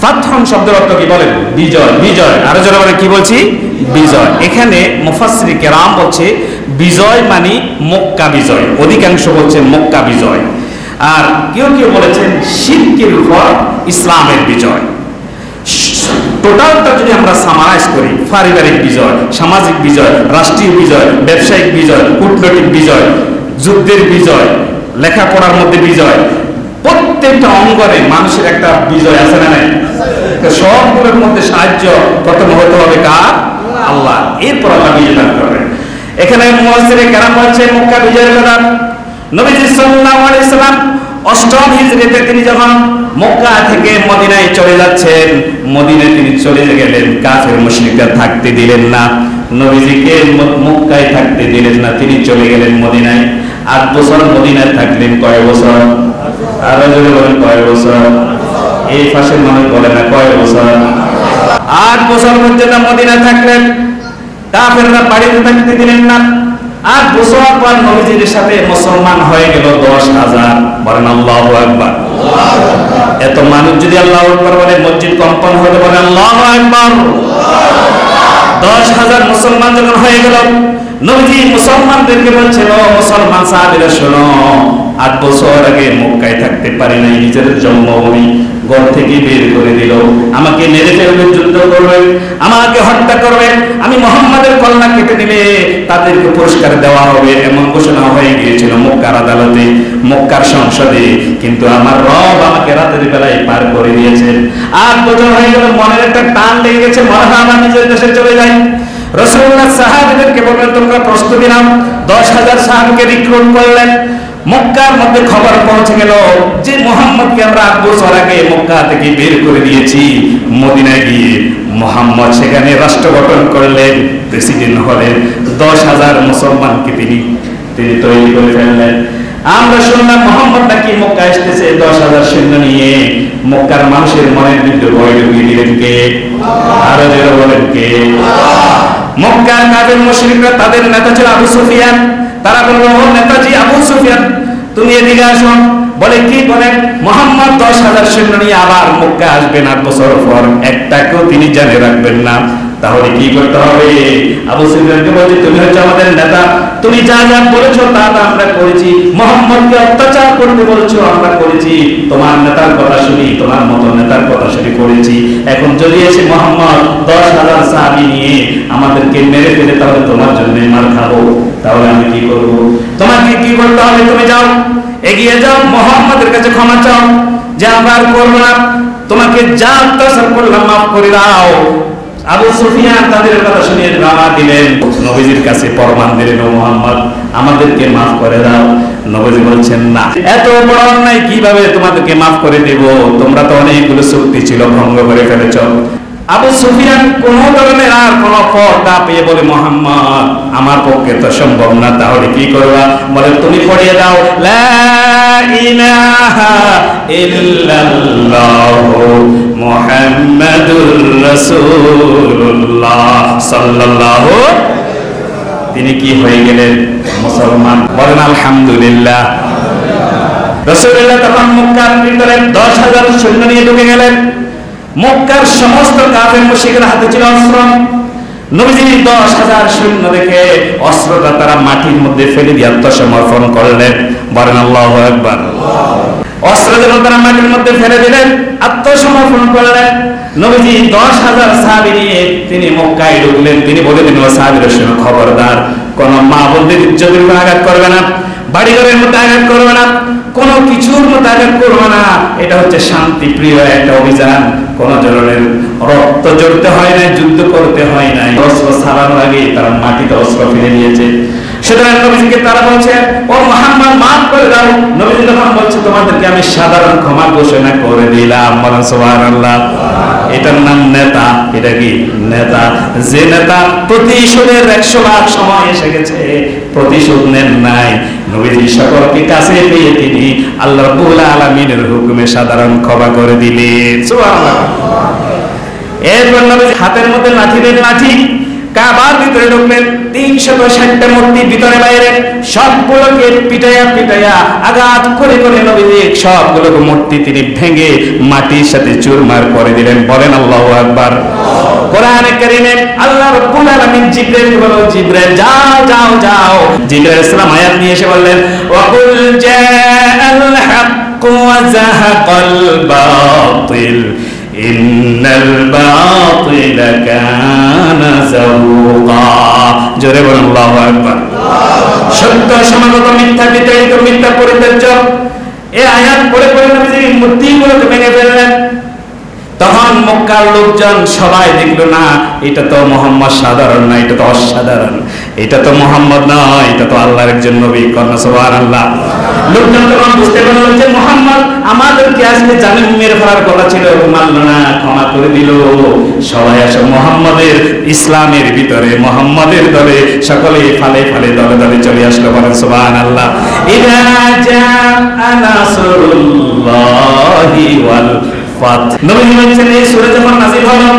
ফাতহুন শব্দের অর্থ কি বলেন? বিজয়। বিজয়, আরো জোরে বলেন, কি বলছি? বিজয়। এখানে মুফাসসির কেরাম বলছে বিজয় মানে মক্কা বিজয়, অধিকাংশ বলছে মক্কা বিজয়। আর কেউ কেউ বলেছেন শিরকের উপর ইসলামের বিজয়। টোটালটা যদি আমরা সামারাইজ করি, পারিবারিক বিজয়, সামাজিক বিজয়, রাষ্ট্রীয় বিজয়, ব্যবসায়িক বিজয়, কূটনৈতিক বিজয়, যুদ্ধের বিজয়, লেখাপড়ার মধ্যে বিজয়, প্রত্যেকটা অঙ্গনে মানুষের একটা বিজয় আছে না নাই? সবগুলোর মধ্যে সাহায্য প্রথম হতে হবে কার? আল্লাহ। এরপর আল্লাহ বিজয় দান করবেন। এখানে মুফাসসিরে কেরাম বলছে মক্কা বিজয়ের কথা নবীজি সাল্লাল্লাহু আলাইহি সাল্লাম অষ্টম হিজরিতে তিনি যখন মক্কা থেকে মদিনায় চলে যাচ্ছেন, মদিনায় তিনি চলে গেলেন, কাফের মুশরিকরা থাকতে দিলেন না, নবীজিকে মক্কায় থাকতে দিলেন না, তিনি চলে গেলেন মদিনায়। 8 বছর মদিনায় থাকলেন। কয় বছর? আরো যদি বলেন কয় বছর? এই পাশের মানুষ বলে না কয় বছর? 8 বছর পর্যন্ত মদিনায় থাকলেন, কাফেররা বাড়িতে থাকতে দিলেন না। 8 বছর পর নবীজির সাথে মুসলমান হয়ে গেল 10,000। বলেন আল্লাহু আকবার। এত মানুষ যদি আল্লাহু আকবার বলে, মসজিদ কম্পন হতে বলে আল্লাহু আকবার। 10,000 মুসলমান যখন হয়ে গেল, নবীজি মুসলমানদেরকে বলছেন, ও মুসলমান সাহাবীরা শোনো, 8 বছর আগে মক্কায় থাকতে পারি নাই, নিজের জন্মভূমি ঘর থেকে বের করে দিল, আমাকে মেরে ফেলবে, যুদ্ধ করবে, আমাকে হত্যা করবে, আমি মুহাম্মাদের কল্লা কেটে দিলে তাদেরকে পুরস্কার দেওয়া হবে, এমন ঘোষণা হয়ে গিয়েছিল মক্কার আদালতে, মক্কার সংসদে। কিন্তু আমার রব আমাকে রাতের বেলায় পার করে দিয়েছেন। 8 বছর হয়ে গেল, মনের একটা টান লেগে গেছে, মনে হয় আমার নিজের দেশে চলে যাই। রাসূলুল্লাহ সাহাবীদেরকে বললেন, তোমরা প্রস্তুতি নাও। 10,000 সাহাবীকে রিক্রুট করলেন। মক্কার মধ্যে খবর পৌঁছে গেল যে মুহাম্মদকে আমরা 8 বছর আগে মক্কা থেকে বের করে দিয়েছি। মদিনায় গিয়ে মুহাম্মদ সেখানে রাষ্ট্র গঠন করলেন, প্রেসিডেন্ট হলেন, 10,000 মুসলমানকে তিনি তৈরি করে ফেললেন। আমরা শুনলাম মুহাম্মদ নাকি মক্কা আসতেছে 10,000 সৈন্য নিয়ে। মক্কার মানুষের মনের মধ্যে ভয় ঢুকিয়ে দিলেন কে? আরো যারা বলেন কে? মক্কার কাফের মুশরিকরা, তাদের নেতা ছিল আবু সুফিয়ান। তারা বলল, ও নেতাজি আবু সুফিয়ান, তুমি এদিকে আসো। বলে কি? বলে মুহাম্মদ 10,000 সৈন্য নিয়ে আবার মক্কা আসবেন 8 বছর পর, একটাকেও তিনি জানে রাখবেন না। তাহলে কি করতে হবে? আবু সুফিয়ানকে বলছে, তুমি হচ্ছে আমাদের নেতা, তুমি যা যা বলেছো তা আমরা করেছি, মুহাম্মদকে অত্যাচার করতে বলেছো আমরা করেছি, তোমার নেতার কথা শুনি, তোমার মত নেতার কথা শুনি করেছি। এখন যদি এসে মুহাম্মদ 10,000 সাহাবী নিয়ে আমাদেরকে মেরে ফেলে, তাহলে তোমার জন্য মার খাবো, তাহলে আমি কি করব? তোমাকে কি করতে হবে? তুমি যাও, এগিয়ে যাও, মুহাম্মদের কাছে ক্ষমা চাও যে আমরা আর করবো না, তোমাকে যা অত্যাচার করলাম মাফ করে দাও। আবু সুফিয়ান তাদের কথা শুনে রওনা দিলেন, নবীজির কাছে ফরমান দিলেন, ও মুহাম্মদ আমাদেরকে মাফ করে দাও। নবীজি বলছেন, না, এত বড় অন্যায় কিভাবে তোমাদেরকে মাফ করে দেব? তোমরা তো অনেকগুলো চুক্তি ছিল ভঙ্গ করে ফেলেছ। আবু সুফিয়ান কোন ধরনের আর কোন পথ না পেয়ে বলে, মুহাম্মদ আমার পক্ষে তো সম্ভব না, তাহলে কি করবা? বলে, তুমি পড়িয়ে দাও লা ইলাহা ইল্লাল্লাহু মুহাম্মাদুর রাসূলুল্লাহ সাল্লাল্লাহু। তিনি কি হয়ে গেলেন? মুসলমান। বলেন আলহামদুলিল্লাহ। রাসূলুল্লাহ তখন মক্কার ভিতরে 10,000 সৈন্য নিয়ে ঢুকে গেলেন। মক্কার সমস্ত কাফের মুশরিকদের হাতে ছিল অস্ত্র। নবীজি 10,000 সৈন্য দেখে অস্ত্রটা তারা মাটির মধ্যে ফেলে দিয়ে আত্মসমর্পণ করলেন। বলেন আল্লাহু আকবার। অস্ত্র যখন তারা মাটির মধ্যে ফেলে দিলেন, আত্মসমর্পণ করলেন, নবীজি 10,000 সাহাবী নিয়ে তিনি মক্কায় ঢুকলেন। তিনি বলে দিলেন, সাহাবীরা শোনো, খবরদার, কোন মা বোনদের ইজ্জতের উপর আঘাত করবে না, বাড়িঘরের মধ্যে আঘাত করবে না, কোনো কিছুর মধ্যে আঘাত করবে না। এটা হচ্ছে শান্তি প্রিয় একটা অভিযান। কোন ধরনের রক্ত জড়তে হয় না, যুদ্ধ করতে হয় না। অস্ত্র ছাড়ানোর আগে তারা মাটিতে অস্ত্র ফেলে দিয়েছে। সুতরাং নবীজিকে তারা বলছে, ও মুহাম্মদ মাফ করে দাও। নবীজি তখন বলছে, তোমাদেরকে আমি সাধারণ ক্ষমা ঘোষণা করে দিলাম। বলেন সুবহানাল্লাহ। এটার নাম নেতা। এটা কি? নেতা। যে নেতা প্রতিশোধের 100 ভাগ সময় এসে গেছে, প্রতিশোধ নেন নাই, নবীজি সকলকে কাছে পেয়ে তিনি আল্লাহ রাব্বুল আলামিনের হুকুমে সাধারণ ক্ষমা করে দিলেন। সুবহানাল্লাহ। এরপর নবীজি হাতের মধ্যে লাঠি নিয়ে লাঠি কাবার ভিতরে ঢুকলেন, 360টা মূর্তি ভিতরে বাইরে সবগুলোকে পিটাইয়া পিটাইয়া আঘাত করে করে নবীজি সবগুলোকে মূর্তি তিনি ভেঙে মাটির সাথে চুরমার করে দিলেন। বলেন আল্লাহু আকবার। কোরআনে কারীমে আল্লাহ রাব্বুল আলামিন জিবরাইলকে বলল, জিবরাইল যাও যাও যাও। জিবরাইল আলাইহিস সালাম আয়াত নিয়ে এসে বললেন, ওয়া কুল জাআল হাক্কু ওয়া যাহাকাল বাতিল ইন্নাল বাতিলা কানা যাহুকা। জোরে বলুন আল্লাহু আকবার। সত্য সমাগত, মিথ্যা বিতাড়িত, মিথ্যা পরিত্যাজ্য। এই আয়াত পড়ে পড়ে নবীজি মূর্তিগুলোকে ভেঙে ফেললেন। তখন মক্কার লোকজন সবাই দেখলো, না এটা তো মোহাম্মদ সাধারণ না, এটা তো অসাধারণ, এটা তো মোহাম্মদ নয়, এটা তো আল্লাহর একজন নবী। কন্যা সুবহানাল্লাহ। লোকজন তখন বুঝতে পারলো যে মোহাম্মদ আমাদেরকে আজকে জামিন মেরে ফেলার কথা ছিল, মানল না, ক্ষমা করে দিল। সবাই আসে মোহাম্মদের ইসলামের ভিতরে, মোহাম্মদের দলে, সকলে ফালে ফালে দলে দলে চলে আসলো। বলেন সুবহানাল্লাহ। ইযা জাআ নাসরুল্লাহি ওয়াল নবী বলেছেন, এই সূরা যখন নাযিল হলো,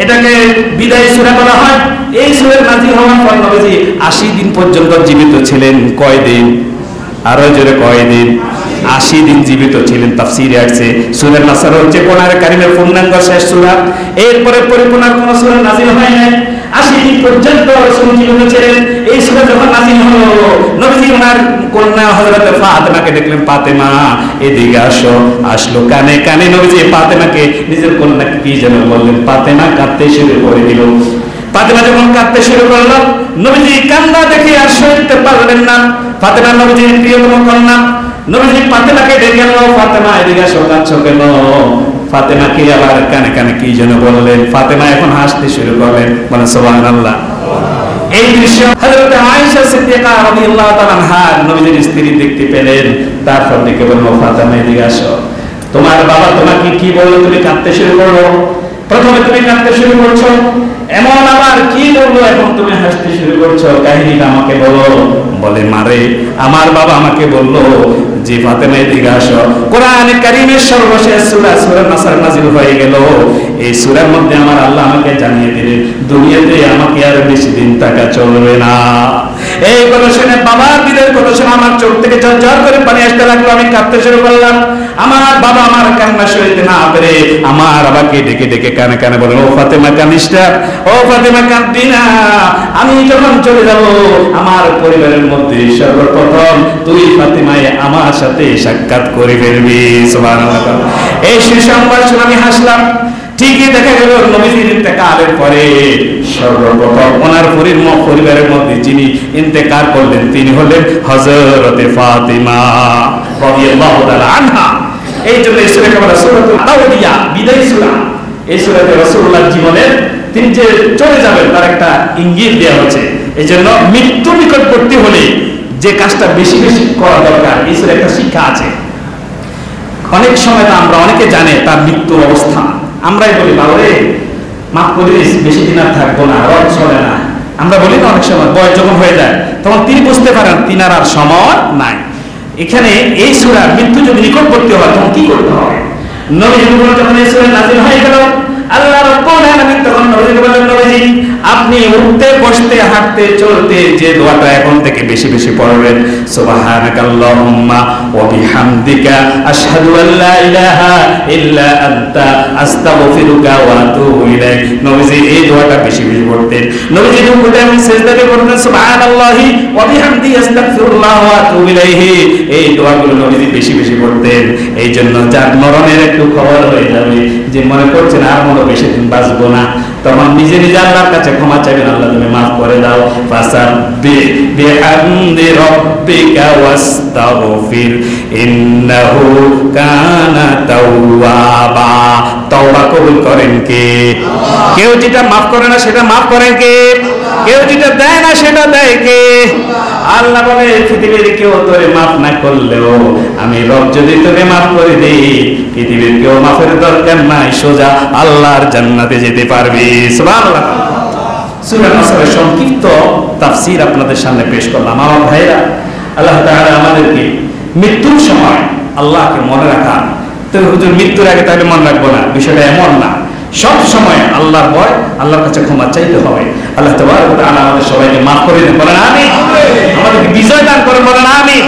এটাকে বিদায় সূরা বলা হয়। এই সূরা নাযিল হওয়ার পর নবীজি 80 দিন পর্যন্ত জীবিত ছিলেন। কয় দিন? আরো জোরে কয় দিন? 80 দিন জীবিত ছিলেন। তাফসীরে আছে সূরা নাসর হচ্ছে কোরআনে কারীমের পূর্ণাঙ্গ শেষ সূরা। এরপরে পরিপূর্ণ কোন সূরা নাযিল হয় না। 80 দিন পর্যন্ত রাসূল জীবিত ছিলেন। এই সূরা যখন নাযিল হলো, নবীজি ওনার কন্যা হযরত ফাতেমাকে দেখলেন, ফাতেমা এদিকে আসো। আসলো, কানে কানে নবীজি ফাতেমাকে নিজের কন্যাকে কি যেন বললেন। ফাতেমা কাঁদতে শুরু করে দিল। ফাতেমা যখন কাঁদতে শুরু করলো, নবীজি কান্না দেখে আর সইতে পারলেন না। ফাতেমা নবীজির প্রিয়তম কন্যা। নবীজি ফাতেমাকে ডেকে আনলো, ফাতেমা এদিকে আসো, কাঁদছো কেন? ফাতেমাকে আবার কানে কানে কি যেন বললেন। ফাতেমা এখন হাসতে শুরু করলেন। বলেন সুবহানাল্লাহ। এই দৃশ্য হযরত আয়েশা সিদ্দিকা রাদিয়াল্লাহু তাআলা আনহা নবীজির স্ত্রী দেখতে পেলেন। তারপর ডেকে বলল, ফাতেমা এদিকে আসো, তোমার বাবা তোমাকে কি বললো, তুমি কাঁদতে শুরু করো? প্রথমে তুমি কাঁদতে শুরু করছো, এমন আবার কি বললো, এখন তুমি হাসতে শুরু করছো, কাহিনীটা আমাকে বলো। বলে, মারে আমার বাবা আমাকে বললো যে ফাতেমা এদিকে আসো। কোরআনে কারীমের সর্বশেষ সূরা সূরা নাসর নাযিল হয়ে গেল। এই সূরার মধ্যে আমার আল্লাহ আমাকে জানিয়ে দিলেন, দুনিয়াতে আমাকে আর বেশি দিন থাকা চলবে না। এই কথা শুনে, বাবার বিদায়ের কথা শুনে আমার চোখ থেকে ঝরঝর করে পানি আসতে লাগলো। আমি কাঁদতে শুরু করলাম। আমার বাবা আমার কান্না সইতে না পেরে আমার বাবাকে ডেকে ডেকে কানে কানে বলেন, ও ফাতেমা কাঁদিস না, ও ফাতেমা কাঁদবি না। আমি যখন চলে যাব, আমার পরিবারের মধ্যে সর্বপ্রথম তুই ফাতেমায় আমার সাথে সাক্ষাৎ করে ফেলবি। সুবহানাল্লাহ। এই সুসংবাদ শুনে আমি হাসলাম। ঠিকই দেখা গেল, নবীজির ইন্তেকালের পরে সর্বপ্রথম ওনার পরিবারের মধ্যে যিনি ইন্তেকাল করলেন, তিনি হলেন হযরতে ফাতেমা রাদিয়াল্লাহু তাআলা আনহা। এই জন্য এই সূরাকে বলা সূরাতুল তাওবিয়া, বিদায় সূরা। এই সূরাতে রাসূলুল্লাহর জীবনের তিনি যে চলে যাবেন তার একটা ইঙ্গিত দেওয়া হচ্ছে। এই জন্য মৃত্যু নিকটবর্তী হলে যে কাজটা বেশি বেশি করা দরকার, এই সূরায় একটা শিক্ষা আছে। অনেক সময় তো আমরা অনেকে জানে তার মৃত্যুর অবস্থা, আমরাই বলি, বাবারে মাফ করে দিস, বেশি দিন আর থাকবো না, রথ চলে না। আমরা বলি না অনেক সময়, বয়স যখন হয়ে যায় তখন তিনি বুঝতে পারেন তিনার আর সময় নাই। এখানে এই সূরার মৃত্যু যদি নিকটবর্তী হয় তখন কি করতে হবে? নবীজি যখন এই সূরা নাযিল হয়ে গেল, আল্লাহ রাব্বুল আলামিন তখন নবীজিকে বললেন, নবীজি আপনি উঠতে বসতে হাঁটতে চলতে যে দোয়াটা এখন থেকে বেশি বেশি পড়বেন, সুবহানাকাল্লাহুম্মা ওয়া বিহামদিকা আশহাদু আল্লা ইলাহা ইল্লা আনতা আস্তাগফিরুকা ওয়া আতুবু ইলাইক। নবীজি এই দোয়াটা বেশি বেশি পড়তেন। নবীজি রুকুতে এবং সিজদাতে পড়তেন সুবহানাল্লাহি ওয়া বিহামদিহি আস্তাগফিরুল্লাহ ওয়া আতুবু ইলাইহি। এই দোয়াগুলো নবীজি বেশি বেশি পড়তেন। এই জন্য যার মরণের একটু খবর হয়ে যাবে, যে মনে করছেন আর মনে বেশি দিন বাঁচবো না, তখন নিজে নিজে আল্লাহর কাছে ক্ষমা চাইবেন, আল্লাহ তুমি মাফ করে দাও। ফাসাব্বিহ বিহামদি রাব্বিকা ওয়াস্তাগফির ইন্নাহু কানা তাওয়াবা। তওবা কবুল করেন কে? কেউ যেটা মাফ করে না সেটা মাফ করেন কে? কেউ যেটা দেয় না সেটা দেয় কে? আল্লাহ বলে, পৃথিবীর কেউ তোরে মাফ না করলেও আমি রব যদি তোকে মাফ করে দিই, পৃথিবীর কেউ মাফের দরকার নাই, সোজা আল্লাহর জান্নাতে যেতে পারবি। সুবহানাল্লাহ। সূরা নাসরের সংক্ষিপ্ত তাফসীর আপনাদের সামনে পেশ করলাম। আমার ভাইরা, আল্লাহ তাআলা আমাদেরকে মৃত্যুর সময় আল্লাহকে মনে রাখা। তো হুজুর মৃত্যুর আগে তাহলে মনে রাখবো না, বিষয়টা এমন না। সব সময় আল্লাহর ভয়, আল্লাহর কাছে ক্ষমা চাইতে হবে। আল্লাহ তাবারক ওয়া তাআলা আমাদের সবাইকে মাফ করে দেন, বলেন আমিন। আমাদেরকে বিজয় দান করেন, বলেন আমিন।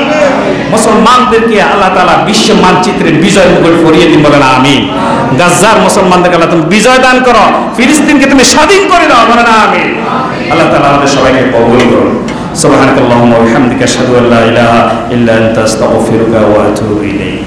মুসলমানদেরকে আল্লাহ তাআলা বিশ্ব মানচিত্রে বিজয় মুকুট পরিয়ে দিন, বলেন আমিন। গাজ্জার মুসলমানদেরকে আল্লাহ তুমি বিজয় দান করো, ফিলিস্তিনকে তুমি স্বাধীন করে দাও, বলেন আমিন। আল্লাহ তাআলা আমাদের সবাইকে কবুল করুন। সুবহানাকাল্লাহুম্মা ওয়া বিহামদিকা আশহাদু আল্লা ইলাহা ইল্লা আনতা আস্তাগফিরুকা ওয়া আতুবু ইলাইক।